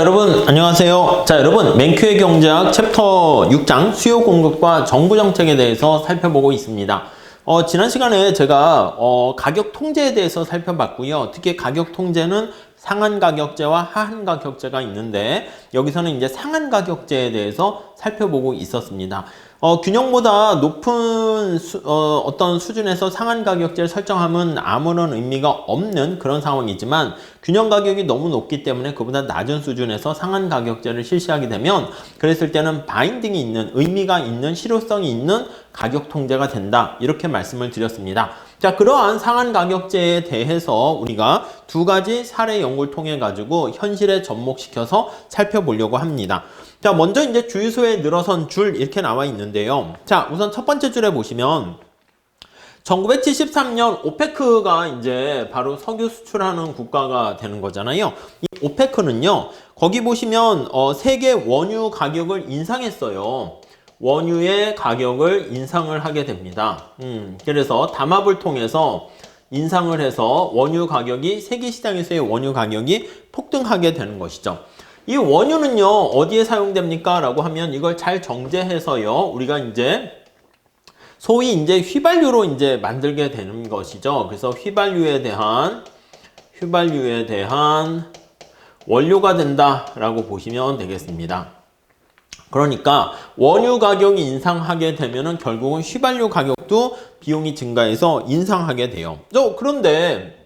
여러분 안녕하세요. 자, 여러분 맨큐의 경제학 챕터 6장 수요 공급과 정부 정책에 대해서 살펴보고 있습니다. 지난 시간에 제가 가격 통제에 대해서 살펴봤고요. 특히 가격 통제는 상한 가격제와 하한 가격제가 있는데 여기서는 이제 상한 가격제에 대해서 살펴보고 있었습니다. 균형보다 높은 어떤 수준에서 상한 가격제를 설정하면 아무런 의미가 없는 그런 상황이지만 균형 가격이 너무 높기 때문에 그보다 낮은 수준에서 상한 가격제를 실시하게 되면 그랬을 때는 바인딩이 있는 의미가 있는 실효성이 있는 가격 통제가 된다, 이렇게 말씀을 드렸습니다. 자, 그러한 상한 가격제에 대해서 우리가 두 가지 사례 연구를 통해 가지고 현실에 접목시켜서 살펴보려고 합니다. 자, 먼저 이제 주유소에 늘어선 줄 이렇게 나와 있는데요. 자, 우선 첫 번째 줄에 보시면 1973년 오페크가 이제 바로 석유 수출하는 국가가 되는 거잖아요. 이 오페크는요, 거기 보시면 세계 원유 가격을 인상했어요. 원유의 가격을 인상을 하게 됩니다. 그래서 담합을 통해서 인상을 해서 원유 가격이 세계 시장에서의 원유 가격이 폭등하게 되는 것이죠. 이 원유는요, 어디에 사용됩니까? 라고 하면 이걸 잘 정제해서요, 우리가 이제 소위 이제 휘발유로 이제 만들게 되는 것이죠. 그래서 휘발유에 대한 원료가 된다라고 보시면 되겠습니다. 그러니까 원유 가격이 인상하게 되면은 결국은 휘발유 가격도 비용이 증가해서 인상하게 돼요. 그런데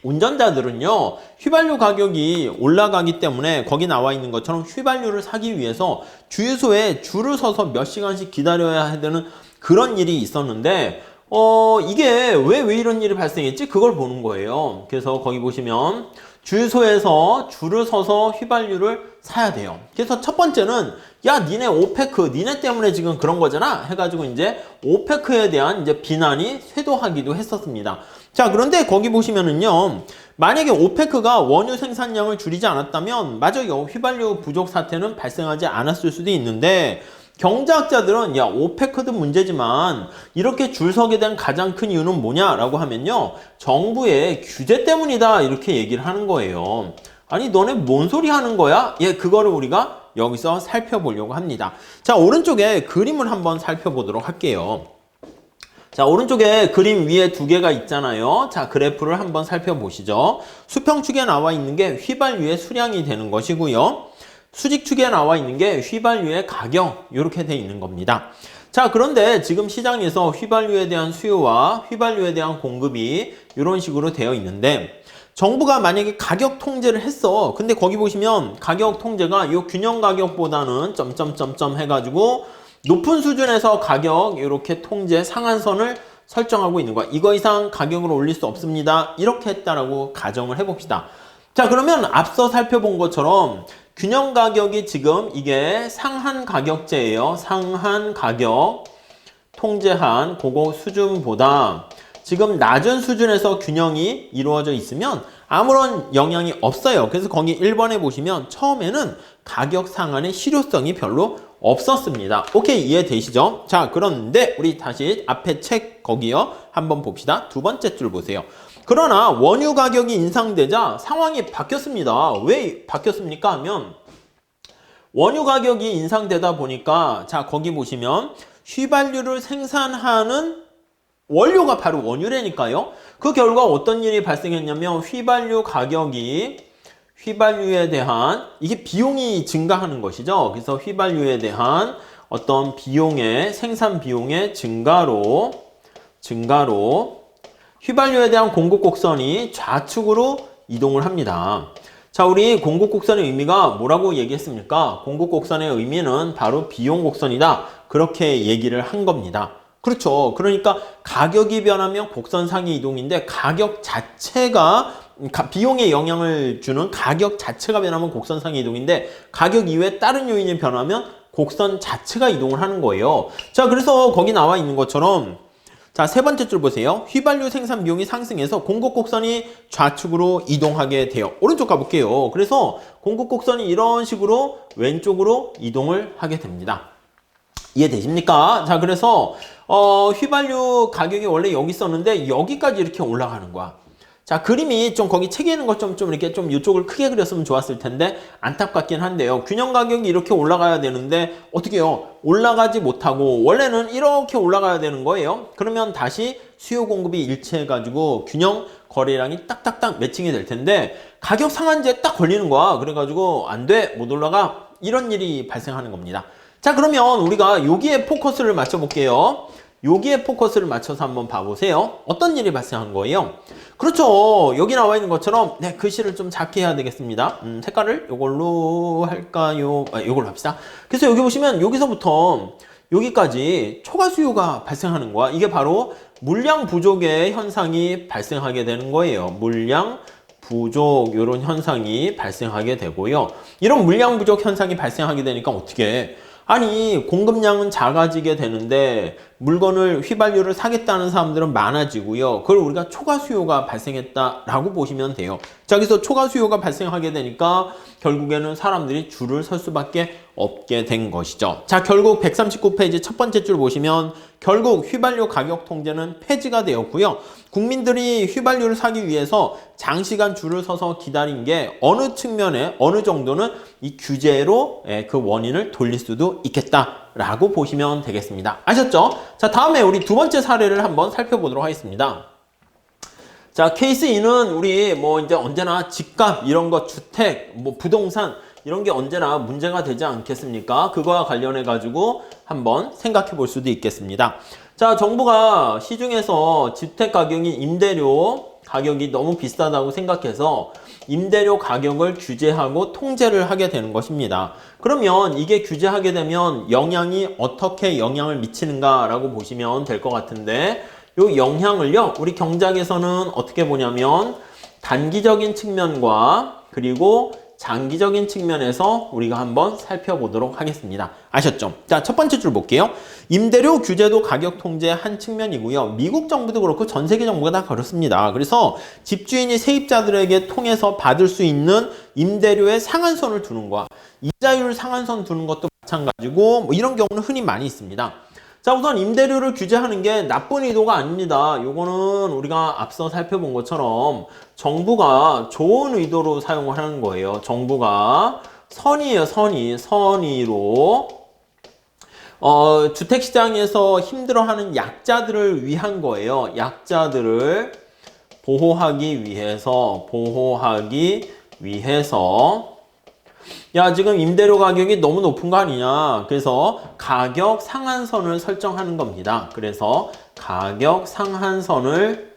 운전자들은요, 휘발유 가격이 올라가기 때문에 거기 나와 있는 것처럼 휘발유를 사기 위해서 주유소에 줄을 서서 몇 시간씩 기다려야 되는 그런 일이 있었는데 이게 왜 이런 일이 발생했지? 그걸 보는 거예요. 그래서 거기 보시면 주유소에서 줄을 서서 휘발유를 사야 돼요. 그래서 첫 번째는 야, 니네 오페크, 니네 때문에 지금 그런 거잖아 해가지고 이제 오페크에 대한 이제 비난이 쇄도하기도 했었습니다. 자, 그런데 거기 보시면은요, 만약에 오페크가 원유 생산량을 줄이지 않았다면 맞아요, 휘발유 부족 사태는 발생하지 않았을 수도 있는데 경제학자들은 야, 오페크도 문제지만 이렇게 줄 서게 된 가장 큰 이유는 뭐냐라고 하면요, 정부의 규제 때문이다, 이렇게 얘기를 하는 거예요. 아니, 너네 뭔 소리 하는 거야? 예, 그거를 우리가 여기서 살펴보려고 합니다. 자, 오른쪽에 그림을 한번 살펴보도록 할게요. 자, 오른쪽에 그림 위에 두 개가 있잖아요. 자, 그래프를 한번 살펴보시죠. 수평축에 나와 있는 게 휘발유의 수량이 되는 것이고요. 수직축에 나와 있는 게 휘발유의 가격, 이렇게 돼 있는 겁니다. 자, 그런데 지금 시장에서 휘발유에 대한 수요와 휘발유에 대한 공급이 이런 식으로 되어 있는데 정부가 만약에 가격 통제를 했어. 근데 거기 보시면 가격 통제가 이 균형 가격보다는 점점점점 해가지고 높은 수준에서 가격 이렇게 통제 상한선을 설정하고 있는 거야. 이거 이상 가격을 올릴 수 없습니다, 이렇게 했다라고 가정을 해봅시다. 자, 그러면 앞서 살펴본 것처럼 균형 가격이 지금 이게 상한 가격제예요. 상한 가격 통제한 그거 수준보다 지금 낮은 수준에서 균형이 이루어져 있으면 아무런 영향이 없어요. 그래서 거기 1번에 보시면 처음에는 가격 상한의 실효성이 별로 없었습니다. 오케이, 이해되시죠? 자, 그런데 우리 다시 앞에 책 거기요, 한번 봅시다. 두 번째 줄 보세요. 그러나 원유 가격이 인상되자 상황이 바뀌었습니다. 왜 바뀌었습니까 하면 원유 가격이 인상되다 보니까 자, 거기 보시면 휘발유를 생산하는 원료가 바로 원유라니까요. 그 결과 어떤 일이 발생했냐면 휘발유 가격이 휘발유에 대한 이게 비용이 증가하는 것이죠. 그래서 휘발유에 대한 어떤 비용의 생산 비용의 증가로 휘발유에 대한 공급 곡선이 좌측으로 이동을 합니다. 자, 우리 공급 곡선의 의미가 뭐라고 얘기했습니까? 공급 곡선의 의미는 바로 비용 곡선이다, 그렇게 얘기를 한 겁니다. 그렇죠. 그러니까 가격이 변하면 곡선상의 이동인데 가격 자체가 비용에 영향을 주는 가격 자체가 변하면 곡선상의 이동인데 가격 이외에 다른 요인이 변하면 곡선 자체가 이동을 하는 거예요. 자, 그래서 거기 나와 있는 것처럼 자, 세 번째 줄 보세요. 휘발유 생산 비용이 상승해서 공급 곡선이 좌측으로 이동하게 돼요. 오른쪽 가볼게요. 그래서 공급 곡선이 이런 식으로 왼쪽으로 이동을 하게 됩니다. 이해되십니까? 자, 그래서 휘발유 가격이 원래 여기 있었는데 여기까지 이렇게 올라가는 거야. 자, 그림이 좀 거기 책에 있는 것 좀 이렇게 좀 이쪽을 크게 그렸으면 좋았을 텐데 안타깝긴 한데요. 균형 가격이 이렇게 올라가야 되는데 어떻게 해요? 올라가지 못하고 원래는 이렇게 올라가야 되는 거예요. 그러면 다시 수요 공급이 일치해 가지고 균형 거래량이 딱딱딱 매칭이 될 텐데 가격 상한제에 딱 걸리는 거야. 그래 가지고 안 돼, 못 올라가. 이런 일이 발생하는 겁니다. 자, 그러면 우리가 여기에 포커스를 맞춰 볼게요. 여기에 포커스를 맞춰서 한번 봐보세요. 어떤 일이 발생한 거예요? 그렇죠. 여기 나와 있는 것처럼 네, 글씨를 좀 작게 해야 되겠습니다. 색깔을 이걸로 할까요? 이걸로 합시다. 그래서 여기 보시면 여기서부터 여기까지 초과 수요가 발생하는 거야. 이게 바로 물량 부족의 현상이 발생하게 되는 거예요. 물량 부족 이런 현상이 발생하게 되고요. 이런 물량 부족 현상이 발생하게 되니까 어떻게 해? 아니, 공급량은 작아지게 되는데 물건을 휘발유를 사겠다는 사람들은 많아지고요. 그걸 우리가 초과 수요가 발생했다라고 보시면 돼요. 자, 그래서 초과 수요가 발생하게 되니까 결국에는 사람들이 줄을 설 수밖에 없게 된 것이죠. 자, 결국 139페이지 첫 번째 줄 보시면 결국 휘발유 가격 통제는 폐지가 되었고요. 국민들이 휘발유를 사기 위해서 장시간 줄을 서서 기다린 게 어느 측면에 어느 정도는 이 규제로 그 원인을 돌릴 수도 있겠다라고 보시면 되겠습니다. 아셨죠? 자, 다음에 우리 두 번째 사례를 한번 살펴보도록 하겠습니다. 자, 케이스 2는 우리 뭐 이제 언제나 집값 이런 거 주택, 뭐 부동산 이런 게 언제나 문제가 되지 않겠습니까? 그거와 관련해 가지고 한번 생각해 볼 수도 있겠습니다. 자, 정부가 시중에서 주택 가격이 임대료 가격이 너무 비싸다고 생각해서 임대료 가격을 규제하고 통제를 하게 되는 것입니다. 그러면 이게 규제하게 되면 영향이 어떻게 영향을 미치는가라고 보시면 될 것 같은데 이 영향을요, 우리 경제학에서는 어떻게 보냐면 단기적인 측면과 그리고 장기적인 측면에서 우리가 한번 살펴보도록 하겠습니다. 아셨죠? 자, 첫 번째 줄 볼게요. 임대료 규제도 가격 통제의 한 측면이고요. 미국 정부도 그렇고 전 세계 정부가 다 그렇습니다. 그래서 집주인이 세입자들에게 통해서 받을 수 있는 임대료의 상한선을 두는 거야. 이자율 상한선 두는 것도 마찬가지고 뭐 이런 경우는 흔히 많이 있습니다. 자, 우선 임대료를 규제하는 게 나쁜 의도가 아닙니다. 요거는 우리가 앞서 살펴본 것처럼 정부가 좋은 의도로 사용을 하는 거예요. 정부가 선의예요, 선의로 주택시장에서 힘들어하는 약자들을 위한 거예요. 약자들을 보호하기 위해서 야, 지금 임대료 가격이 너무 높은 거 아니냐. 그래서 가격 상한선을 설정하는 겁니다. 그래서 가격 상한선을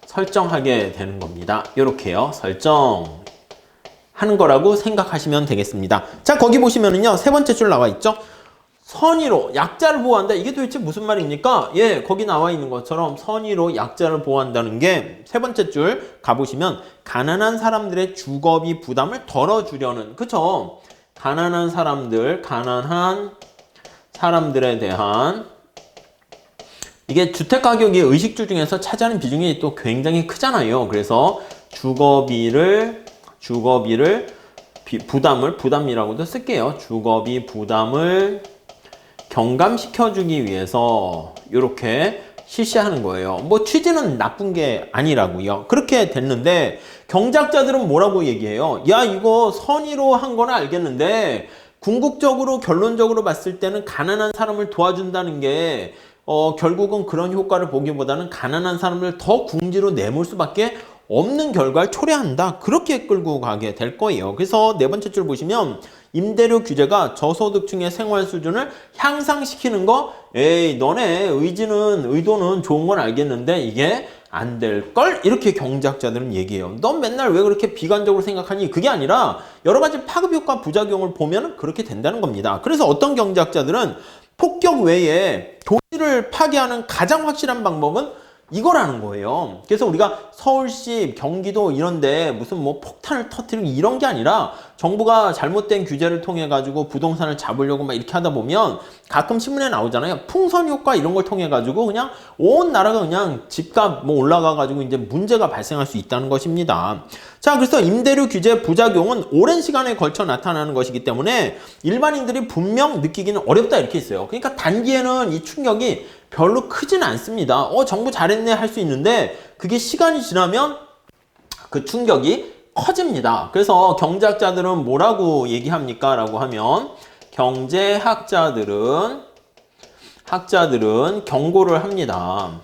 설정하게 되는 겁니다. 이렇게요. 설정하는 거라고 생각하시면 되겠습니다. 자, 거기 보시면은요. 세 번째 줄 나와 있죠. 선의로 약자를 보호한다. 이게 도대체 무슨 말입니까? 예, 거기 나와 있는 것처럼 선의로 약자를 보호한다는 게 세 번째 줄 가보시면 가난한 사람들의 주거비 부담을 덜어주려는, 그쵸? 가난한 사람들에 대한 이게 주택 가격이 의식주 중에서 차지하는 비중이 또 굉장히 크잖아요. 그래서 부담이라고도 쓸게요. 주거비 부담을 경감시켜주기 위해서 이렇게 실시하는 거예요. 뭐 취지는 나쁜 게 아니라고요. 그렇게 됐는데 경제학자들은 뭐라고 얘기해요? 야, 이거 선의로 한 거는 알겠는데 궁극적으로 결론적으로 봤을 때는 가난한 사람을 도와준다는 게 결국은 그런 효과를 보기보다는 가난한 사람을 더 궁지로 내몰 수밖에 없는 결과를 초래한다. 그렇게 끌고 가게 될 거예요. 그래서 네 번째 줄 보시면 임대료 규제가 저소득층의 생활 수준을 향상시키는 거, 에이, 너네 의도는 좋은 건 알겠는데 이게 안 될걸? 이렇게 경제학자들은 얘기해요. 넌 맨날 왜 그렇게 비관적으로 생각하니? 그게 아니라 여러 가지 파급 효과 부작용을 보면 그렇게 된다는 겁니다. 그래서 어떤 경제학자들은 폭격 외에 도시를 파괴하는 가장 확실한 방법은 이거라는 거예요. 그래서 우리가 서울시, 경기도 이런데 무슨 뭐 폭탄을 터뜨리는 이런 게 아니라 정부가 잘못된 규제를 통해 가지고 부동산을 잡으려고 막 이렇게 하다 보면 가끔 신문에 나오잖아요. 풍선 효과 이런 걸 통해 가지고 그냥 온 나라가 그냥 집값 뭐 올라가 가지고 이제 문제가 발생할 수 있다는 것입니다. 자, 그래서 임대료 규제 부작용은 오랜 시간에 걸쳐 나타나는 것이기 때문에 일반인들이 분명 느끼기는 어렵다 이렇게 있어요. 그러니까 단기에는 이 충격이 별로 크지는 않습니다. 정부 잘했네 할 수 있는데 그게 시간이 지나면 그 충격이 커집니다. 그래서 경제학자들은 뭐라고 얘기합니까? 라고 하면 경제학자들은 경고를 합니다.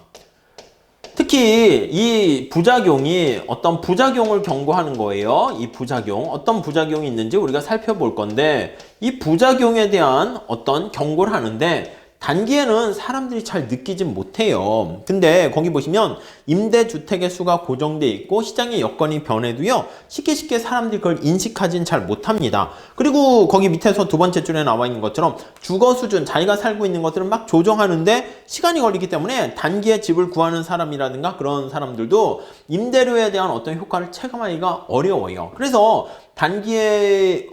특히 이 부작용이 어떤 부작용을 경고하는 거예요. 이 부작용, 어떤 부작용이 있는지 우리가 살펴볼 건데 이 부작용에 대한 어떤 경고를 하는데 단기에는 사람들이 잘 느끼진 못해요. 근데 거기 보시면 임대주택의 수가 고정돼 있고 시장의 여건이 변해도요 쉽게 사람들이 그걸 인식하진 잘 못합니다. 그리고 거기 밑에서 두 번째 줄에 나와 있는 것처럼 주거 수준, 자기가 살고 있는 것들을 막 조정하는데 시간이 걸리기 때문에 단기에 집을 구하는 사람이라든가 그런 사람들도 임대료에 대한 어떤 효과를 체감하기가 어려워요. 그래서 단기에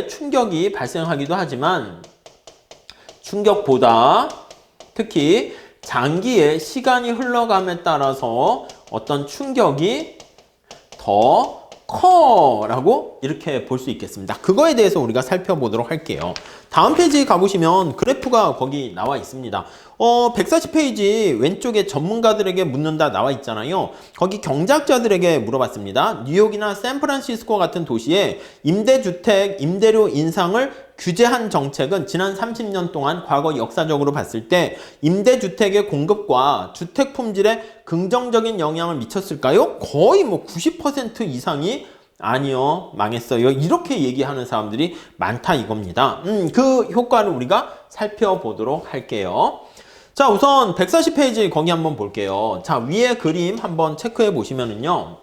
충격이 발생하기도 하지만 충격보다 특히 장기의 시간이 흘러감에 따라서 어떤 충격이 더 커라고 이렇게 볼 수 있겠습니다. 그거에 대해서 우리가 살펴보도록 할게요. 다음 페이지 가보시면 그래프가 거기 나와 있습니다. 140페이지 왼쪽에 전문가들에게 묻는다 나와 있잖아요. 거기 경제학자들에게 물어봤습니다. 뉴욕이나 샌프란시스코 같은 도시에 임대주택, 임대료 인상을 규제한 정책은 지난 30년 동안 과거 역사적으로 봤을 때 임대주택의 공급과 주택 품질에 긍정적인 영향을 미쳤을까요? 거의 뭐 90% 이상이 아니요, 망했어요. 이렇게 얘기하는 사람들이 많다 이겁니다. 그 효과를 우리가 살펴보도록 할게요. 자, 우선 140페이지 거기 한번 볼게요. 자, 위에 그림 한번 체크해 보시면은요.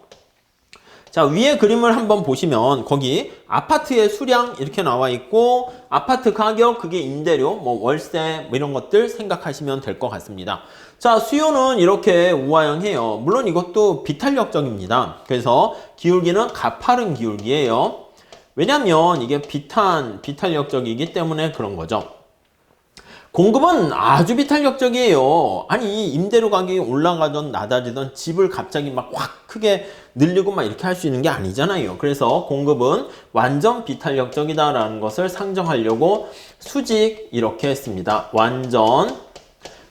자, 위에 그림을 한번 보시면 거기 아파트의 수량 이렇게 나와 있고 아파트 가격, 그게 임대료, 뭐 월세 뭐 이런 것들 생각하시면 될 것 같습니다. 자, 수요는 이렇게 우하향해요. 물론 이것도 비탄력적입니다. 그래서 기울기는 가파른 기울기예요. 왜냐면 이게 비탄력적이기 때문에 그런 거죠. 공급은 아주 비탄력적이에요. 아니 임대료 가격이 올라가던 낮아지던 집을 갑자기 막 확 크게 늘리고 막 이렇게 할 수 있는 게 아니잖아요. 그래서 공급은 완전 비탄력적이다라는 것을 상정하려고 수직 이렇게 했습니다. 완전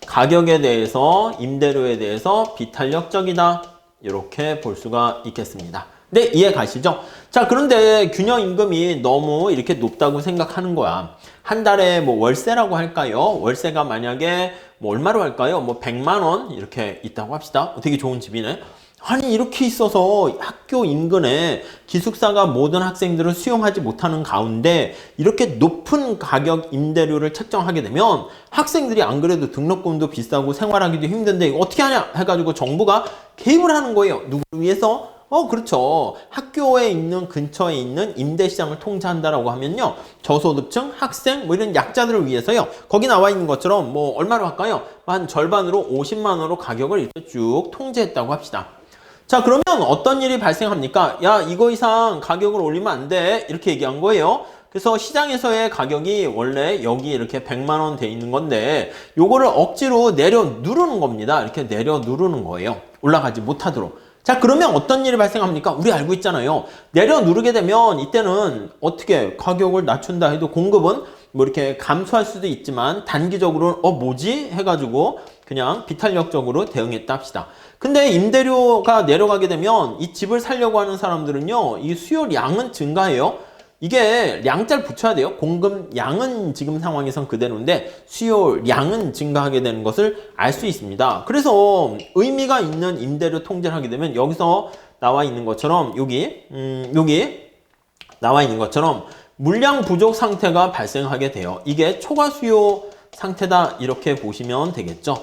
가격에 대해서 임대료에 대해서 비탄력적이다 이렇게 볼 수가 있겠습니다. 네, 이해 가시죠? 자, 그런데 균형 임금이 너무 이렇게 높다고 생각하는 거야. 한 달에 뭐 월세라고 할까요? 월세가 만약에 뭐 얼마로 할까요? 뭐 100만 원 이렇게 있다고 합시다. 되게 좋은 집이네. 아니 이렇게 있어서 학교 인근에 기숙사가 모든 학생들을 수용하지 못하는 가운데 이렇게 높은 가격 임대료를 책정하게 되면 학생들이 안 그래도 등록금도 비싸고 생활하기도 힘든데 이거 어떻게 하냐 해가지고 정부가 개입을 하는 거예요. 누구를 위해서? 그렇죠. 학교에 있는 근처에 있는 임대시장을 통제한다라고 하면요. 저소득층, 학생, 뭐 이런 약자들을 위해서요. 거기 나와 있는 것처럼 뭐 얼마로 할까요? 한 절반으로 50만 원으로 가격을 이렇게 쭉 통제했다고 합시다. 자, 그러면 어떤 일이 발생합니까? 야, 이거 이상 가격을 올리면 안 돼. 이렇게 얘기한 거예요. 그래서 시장에서의 가격이 원래 여기 이렇게 100만 원 돼 있는 건데 요거를 억지로 내려 누르는 겁니다. 이렇게 내려 누르는 거예요. 올라가지 못하도록. 자, 그러면 어떤 일이 발생합니까? 우리 알고 있잖아요. 내려 누르게 되면 이때는 어떻게 가격을 낮춘다 해도 공급은 뭐 이렇게 감소할 수도 있지만 단기적으로는 뭐지? 해가지고 그냥 비탄력적으로 대응했다 합시다. 근데 임대료가 내려가게 되면 이 집을 살려고 하는 사람들은요, 이 수요량은 증가해요. 이게 량자를 붙여야 돼요. 공급량은 지금 상황에선 그대로인데 수요량은 증가하게 되는 것을 알 수 있습니다. 그래서 의미가 있는 임대료 통제를 하게 되면 여기서 나와 있는 것처럼 여기 나와 있는 것처럼 물량 부족 상태가 발생하게 돼요. 이게 초과 수요 상태다 이렇게 보시면 되겠죠.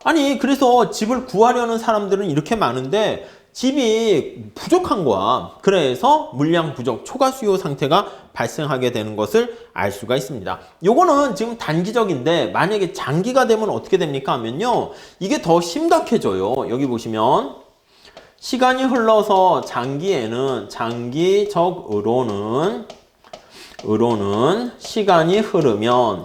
아니 그래서 집을 구하려는 사람들은 이렇게 많은데 집이 부족한 거야. 그래서 물량 부족, 초과 수요 상태가 발생하게 되는 것을 알 수가 있습니다. 요거는 지금 단기적인데 만약에 장기가 되면 어떻게 됩니까 하면요. 이게 더 심각해져요. 여기 보시면 시간이 흘러서 장기적으로는 시간이 흐르면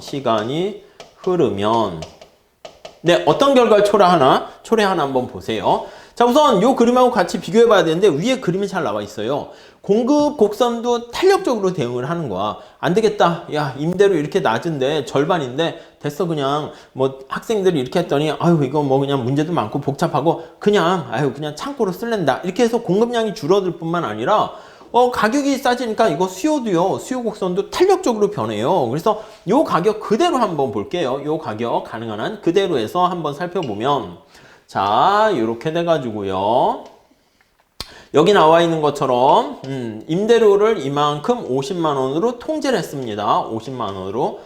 네, 어떤 결과를 초래하나 한번 보세요. 자, 우선 요 그림하고 같이 비교해 봐야 되는데 위에 그림이 잘 나와 있어요. 공급 곡선도 탄력적으로 대응을 하는 거야. 안 되겠다. 야, 임대료 이렇게 낮은데 절반인데 됐어. 그냥 뭐 학생들이 이렇게 했더니 아유 이거 뭐 그냥 문제도 많고 복잡하고 그냥 아유 그냥 창고로 쓸랜다. 이렇게 해서 공급량이 줄어들 뿐만 아니라 가격이 싸지니까 이거 수요도요. 수요 곡선도 탄력적으로 변해요. 그래서 요 가격 그대로 한번 볼게요. 요 가격 가능한 한 그대로 해서 한번 살펴보면 자, 요렇게 돼 가지고요. 여기 나와 있는 것처럼 임대료를 이만큼 50만 원으로 통제를 했습니다. 50만 원으로.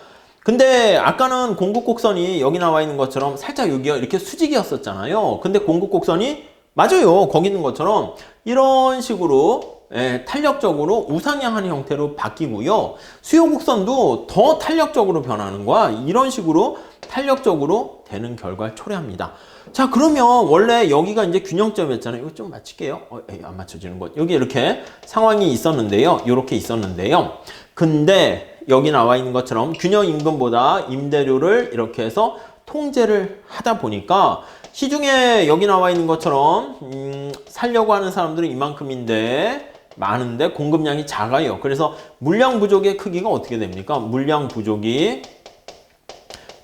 근데 아까는 공급 곡선이 여기 나와 있는 것처럼 살짝 여기가 이렇게 수직이었었잖아요. 근데 공급 곡선이 맞아요. 거기 있는 것처럼 이런 식으로 탄력적으로 우상향하는 형태로 바뀌고요. 수요 곡선도 더 탄력적으로 변하는 거야. 이런 식으로 탄력적으로 되는 결과를 초래합니다. 자, 그러면 원래 여기가 이제 균형점이었잖아요. 이거 좀 맞출게요. 안 맞춰지는 것. 여기 이렇게 상황이 있었는데요. 이렇게 있었는데요. 근데 여기 나와 있는 것처럼 균형 임금보다 임대료를 이렇게 해서 통제를 하다 보니까 시중에 여기 나와 있는 것처럼 살려고 하는 사람들은 이만큼인데 많은데 공급량이 작아요. 그래서 물량 부족의 크기가 어떻게 됩니까? 물량 부족이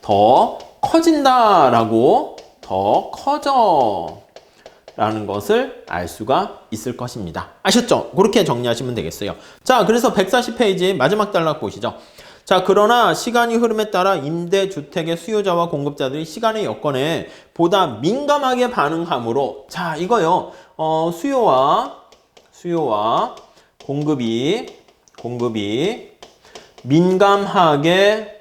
더 커진다라고 더 커져 라는 것을 알 수가 있을 것입니다. 아셨죠? 그렇게 정리하시면 되겠어요. 자, 그래서 140페이지 마지막 단락 보시죠. 자, 그러나 시간이 흐름에 따라 임대주택의 수요자와 공급자들이 시간의 여건에 보다 민감하게 반응하므로 자, 이거요. 수요와 공급이 민감하게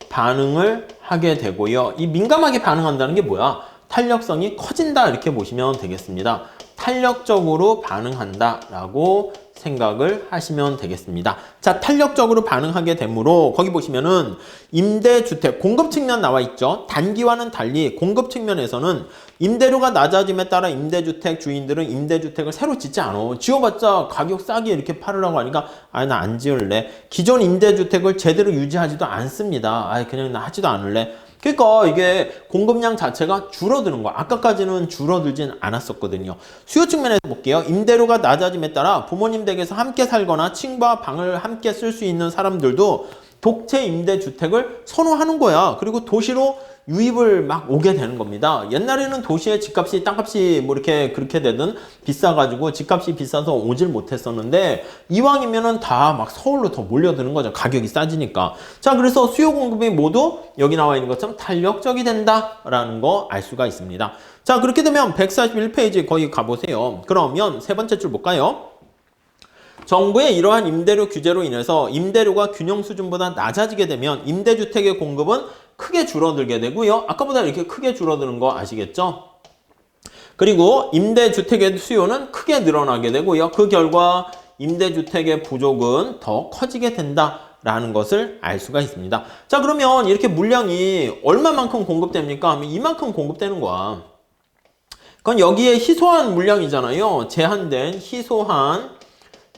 반응을 하게 되고요. 이 민감하게 반응한다는 게 뭐야? 탄력성이 커진다 이렇게 보시면 되겠습니다. 탄력적으로 반응한다라고 생각을 하시면 되겠습니다. 자, 탄력적으로 반응하게 되므로 거기 보시면은 임대주택 공급 측면 나와 있죠. 단기와는 달리 공급 측면에서는 임대료가 낮아짐에 따라 임대주택 주인들은 임대주택을 새로 짓지 않아. 지어봤자 가격 싸게 이렇게 팔으라고 하니까 나 안 지을래. 기존 임대주택을 제대로 유지하지도 않습니다. 그냥 나 하지도 않을래. 그러니까 이게 공급량 자체가 줄어드는 거야. 아까까지는 줄어들진 않았었거든요. 수요 측면에서 볼게요. 임대료가 낮아짐에 따라 부모님 댁에서 함께 살거나 친구와 방을 함께 쓸 수 있는 사람들도 독채 임대주택을 선호하는 거야. 그리고 도시로 유입을 막 오게 되는 겁니다. 옛날에는 도시의 집값이 땅값이 뭐 이렇게 그렇게 되든 비싸가지고 집값이 비싸서 오질 못했었는데 이왕이면은 다 막 서울로 더 몰려드는 거죠. 가격이 싸지니까. 자, 그래서 수요 공급이 모두 여기 나와 있는 것처럼 탄력적이 된다라는 거 알 수가 있습니다. 자, 그렇게 되면 141페이지 거기 가보세요. 그러면 세 번째 줄 볼까요? 정부의 이러한 임대료 규제로 인해서 임대료가 균형 수준보다 낮아지게 되면 임대주택의 공급은 크게 줄어들게 되고요. 아까보다 이렇게 크게 줄어드는 거 아시겠죠? 그리고 임대주택의 수요는 크게 늘어나게 되고요. 그 결과 임대주택의 부족은 더 커지게 된다라는 것을 알 수가 있습니다. 자, 그러면 이렇게 물량이 얼마만큼 공급됩니까? 하면 이만큼 공급되는 거야. 그건 여기에 희소한 물량이잖아요. 제한된 희소한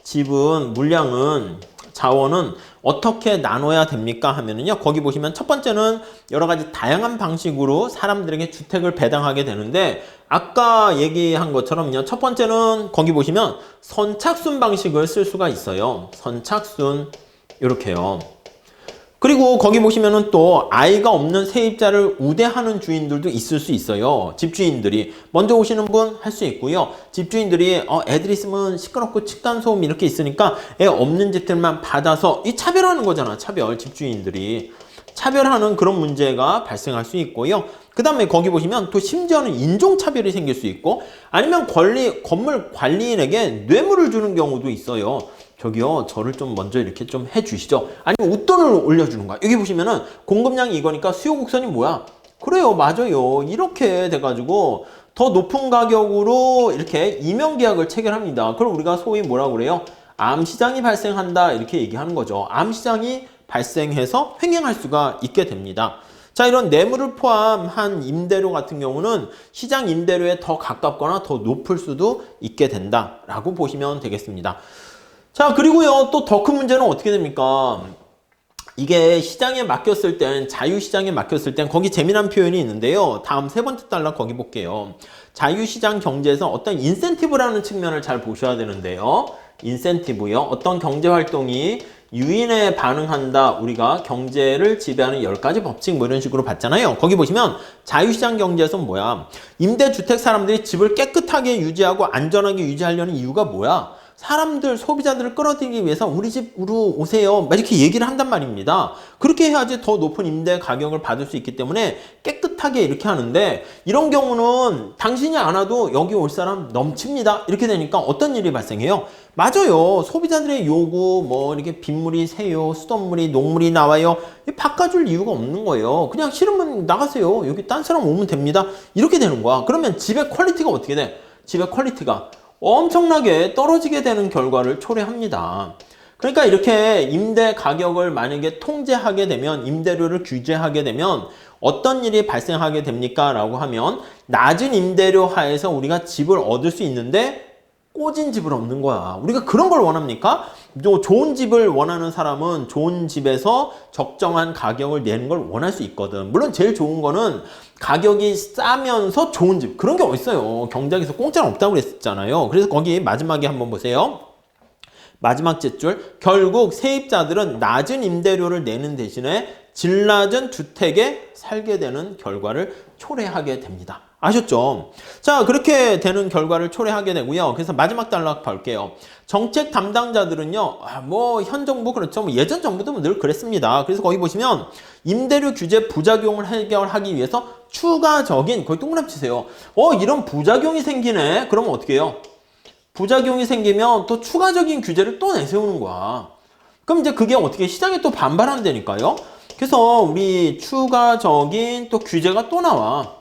지분, 물량은, 자원은 어떻게 나눠야 됩니까? 하면은요, 거기 보시면 첫 번째는 여러 가지 다양한 방식으로 사람들에게 주택을 배당하게 되는데, 아까 얘기한 것처럼요, 첫 번째는 거기 보시면 선착순 방식을 쓸 수가 있어요. 선착순, 이렇게요. 그리고 거기 보시면은 또 아이가 없는 세입자를 우대하는 주인들도 있을 수 있어요. 집주인들이 먼저 오시는 분 할 수 있고요. 집주인들이 애들 있으면 시끄럽고 층간소음 이렇게 있으니까 애 없는 집들만 받아서 이 차별하는 거잖아. 차별. 집주인들이 차별하는 그런 문제가 발생할 수 있고요. 그 다음에 거기 보시면 또 심지어는 인종차별이 생길 수 있고 아니면 건물 관리인에게 뇌물을 주는 경우도 있어요. 저기요, 저를 좀 먼저 이렇게 좀 해주시죠. 아니면 웃돈을 올려주는 거야. 여기 보시면은 공급량이 이거니까 수요 곡선이 뭐야? 그래요, 맞아요. 이렇게 돼가지고 더 높은 가격으로 이렇게 임용계약을 체결합니다. 그럼 우리가 소위 뭐라고 그래요? 암시장이 발생한다 이렇게 얘기하는 거죠. 암시장이 발생해서 횡행할 수가 있게 됩니다. 자, 이런 뇌물을 포함한 임대료 같은 경우는 시장 임대료에 더 가깝거나 더 높을 수도 있게 된다라고 보시면 되겠습니다. 자, 그리고요, 또 더 큰 문제는 어떻게 됩니까? 이게 시장에 맡겼을 땐, 자유시장에 맡겼을 땐 거기 재미난 표현이 있는데요. 다음 세 번째 단락 거기 볼게요. 자유시장 경제에서 어떤 인센티브라는 측면을 잘 보셔야 되는데요. 인센티브요. 어떤 경제활동이 유인에 반응한다. 우리가 경제를 지배하는 10가지 법칙 뭐 이런 식으로 봤잖아요. 거기 보시면 자유시장 경제에서는 뭐야? 임대주택 사람들이 집을 깨끗하게 유지하고 안전하게 유지하려는 이유가 뭐야? 사람들, 소비자들을 끌어들이기 위해서 우리 집으로 오세요. 이렇게 얘기를 한단 말입니다. 그렇게 해야지 더 높은 임대 가격을 받을 수 있기 때문에 깨끗하게 이렇게 하는데 이런 경우는 당신이 안 와도 여기 올 사람 넘칩니다. 이렇게 되니까 어떤 일이 발생해요? 맞아요. 소비자들의 요구, 뭐 이렇게 빗물이 새요, 수돗물이, 녹물이 나와요. 바꿔줄 이유가 없는 거예요. 그냥 싫으면 나가세요. 여기 딴 사람 오면 됩니다. 이렇게 되는 거야. 그러면 집의 퀄리티가 어떻게 돼? 집의 퀄리티가 엄청나게 떨어지게 되는 결과를 초래합니다. 그러니까 이렇게 임대 가격을 만약에 통제하게 되면, 임대료를 규제하게 되면 어떤 일이 발생하게 됩니까? 라고 하면 낮은 임대료 하에서 우리가 집을 얻을 수 있는데 꼬진 집을 얻는 거야. 우리가 그런 걸 원합니까? 좋은 집을 원하는 사람은 좋은 집에서 적정한 가격을 내는 걸 원할 수 있거든. 물론 제일 좋은 거는 가격이 싸면서 좋은 집. 그런 게 어딨어요. 경작에서 공짜는 없다고 그랬잖아요. 그래서 거기 마지막에 한번 보세요. 마지막 째줄. 결국 세입자들은 낮은 임대료를 내는 대신에 질 낮은 주택에 살게 되는 결과를 초래하게 됩니다. 아셨죠? 자, 그렇게 되는 결과를 초래하게 되고요. 그래서 마지막 단락 볼게요. 정책 담당자들은요, 현 정부 그렇죠. 예전 정부도 늘 그랬습니다. 그래서 거기 보시면 임대료 규제 부작용을 해결하기 위해서 추가적인, 거기 동그라미 치세요. 이런 부작용이 생기네. 그러면 어떻게 해요? 부작용이 생기면 또 추가적인 규제를 또 내세우는 거야. 그럼 이제 그게 어떻게 시장에 또 반발한다니까요? 그래서 우리 추가적인 또 규제가 또 나와.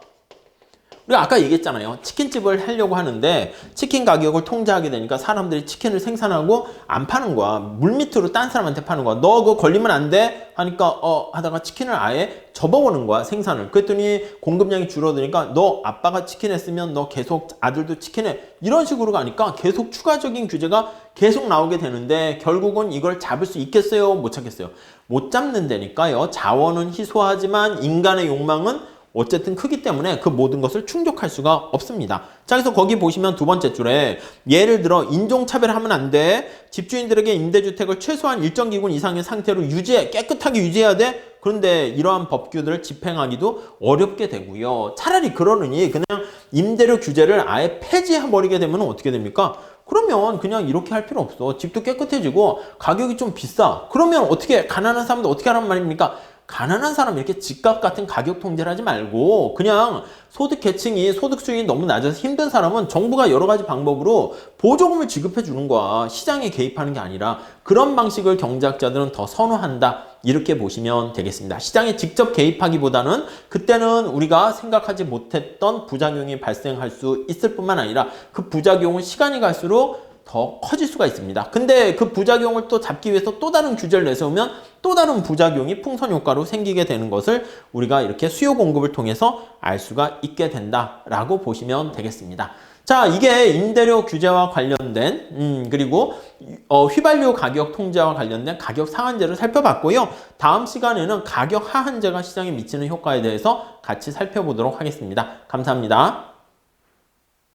우리가 아까 얘기했잖아요. 치킨집을 하려고 하는데 치킨 가격을 통제하게 되니까 사람들이 치킨을 생산하고 안 파는 거야. 물밑으로 딴 사람한테 파는 거야. 너 그거 걸리면 안 돼? 하니까 하다가 치킨을 아예 접어버는 거야, 생산을. 그랬더니 공급량이 줄어드니까 너 아빠가 치킨 했으면 너 계속 아들도 치킨 해. 이런 식으로 가니까 계속 추가적인 규제가 계속 나오게 되는데 결국은 이걸 잡을 수 있겠어요? 못 잡겠어요? 못 잡는 데니까요. 자원은 희소하지만 인간의 욕망은 어쨌든 크기 때문에 그 모든 것을 충족할 수가 없습니다. 자, 그래서 거기 보시면 두 번째 줄에 예를 들어 인종차별하면 안 돼. 집주인들에게 임대주택을 최소한 일정 기준 이상의 상태로 유지해. 깨끗하게 유지해야 돼. 그런데 이러한 법규들을 집행하기도 어렵게 되고요. 차라리 그러느니 그냥 임대료 규제를 아예 폐지해버리게 되면 어떻게 됩니까? 그러면 그냥 이렇게 할 필요 없어. 집도 깨끗해지고 가격이 좀 비싸. 그러면 어떻게 가난한 사람도 어떻게 하란 말입니까? 가난한 사람 이렇게 집값 같은 가격 통제를 하지 말고 그냥 소득 계층이 소득 수준이 너무 낮아서 힘든 사람은 정부가 여러 가지 방법으로 보조금을 지급해 주는 거야. 시장에 개입하는 게 아니라 그런 방식을 경제학자들은 더 선호한다. 이렇게 보시면 되겠습니다. 시장에 직접 개입하기보다는 그때는 우리가 생각하지 못했던 부작용이 발생할 수 있을 뿐만 아니라 그 부작용은 시간이 갈수록 더 커질 수가 있습니다. 근데 그 부작용을 또 잡기 위해서 또 다른 규제를 내세우면 또 다른 부작용이 풍선 효과로 생기게 되는 것을 우리가 이렇게 수요 공급을 통해서 알 수가 있게 된다라고 보시면 되겠습니다. 자, 이게 임대료 규제와 관련된 그리고 휘발유 가격 통제와 관련된 가격 상한제를 살펴봤고요. 다음 시간에는 가격 하한제가 시장에 미치는 효과에 대해서 같이 살펴보도록 하겠습니다. 감사합니다.